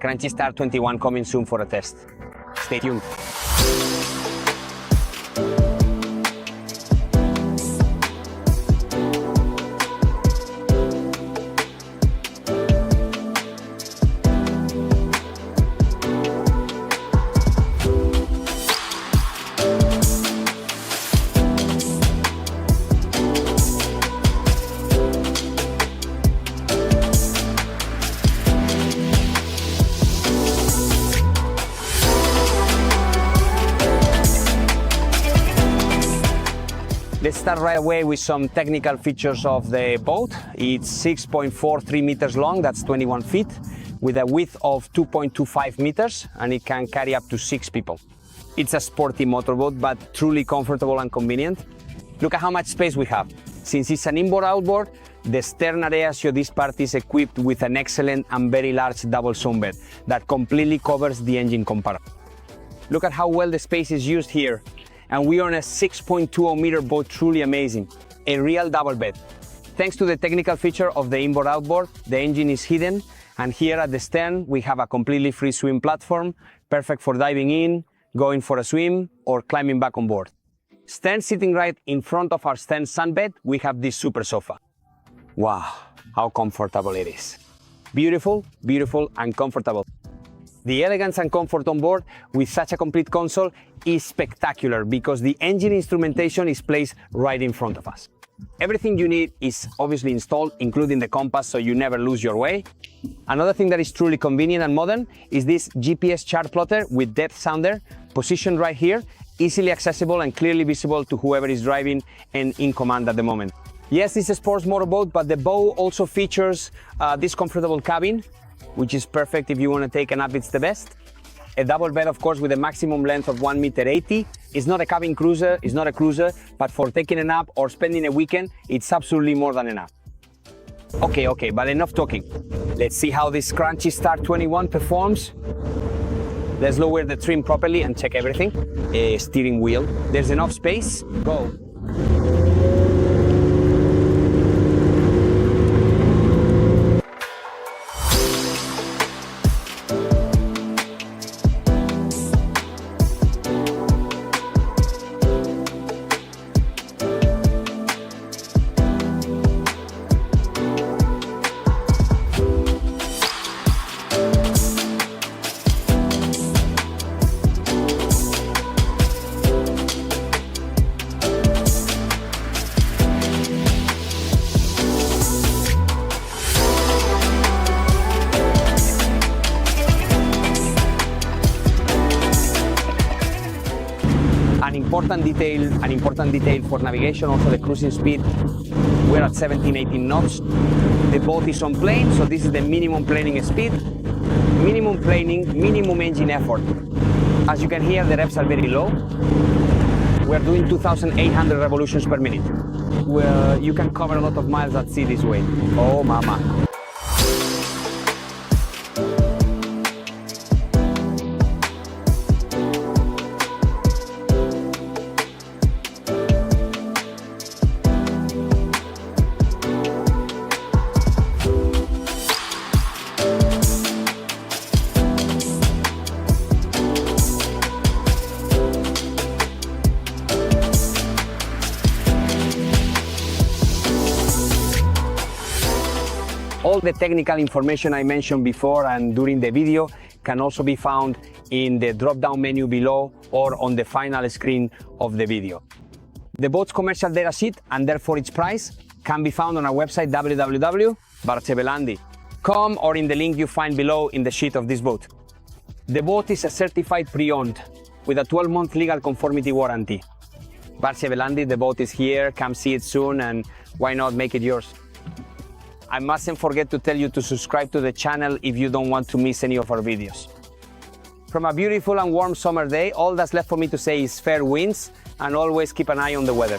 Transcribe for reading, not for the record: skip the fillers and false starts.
Cranchi Start 21 coming soon for a test. Stay tuned. Let's start right away with some technical features of the boat. It's 6.43 meters long, that's 21 feet, with a width of 2.25 meters, and it can carry up to 6 people. It's a sporty motorboat, but truly comfortable and convenient. Look at how much space we have. Since it's an inboard-outboard, the stern area show this part is equipped with an excellent and very large double zone bed that completely covers the engine compartment. Look at how well the space is used here. And we are on a 6.20 meter boat, truly amazing. A real double bed. Thanks to the technical feature of the inboard-outboard, the engine is hidden, and here at the stern we have a completely free swim platform, perfect for diving in, going for a swim, or climbing back on board. Stern sitting right in front of our stern sunbed, we have this super sofa. Wow, how comfortable it is. Beautiful, beautiful and comfortable. The elegance and comfort on board with such a complete console is spectacular because the engine instrumentation is placed right in front of us. Everything you need is obviously installed, including the compass, so you never lose your way. Another thing that is truly convenient and modern is this GPS chart plotter with depth sounder positioned right here, easily accessible and clearly visible to whoever is driving and in command at the moment. Yes, it's a sports motorboat, but the boat also features this comfortable cabin, which is perfect if you want to take a nap, it's the best. A double bed, of course, with a maximum length of 1.80 meters. It's not a cabin cruiser, it's not a cruiser, but for taking a nap or spending a weekend, it's absolutely more than enough. Okay, but enough talking. Let's see how this Cranchi Start 21 performs. Let's lower the trim properly and check everything. Steering wheel, there's enough space, go. An important detail for navigation, also the cruising speed. We're at 17-18 knots. The boat is on plane, so this is the minimum planing speed. Minimum planing, minimum engine effort. As you can hear, the revs are very low. We're doing 2,800 revolutions per minute. Well, you can cover a lot of miles at sea this way. Oh, mama. All the technical information I mentioned before and during the video can also be found in the drop-down menu below or on the final screen of the video. The boat's commercial data sheet and therefore its price can be found on our website www.barcebelandi.com or in the link you find below in the sheet of this boat. The boat is a certified pre-owned with a 12-month legal conformity warranty. Barcebelandi, the boat is here, come see it soon, and why not make it yours? I mustn't forget to tell you to subscribe to the channel if you don't want to miss any of our videos. From a beautiful and warm summer day, all that's left for me to say is fair winds and always keep an eye on the weather.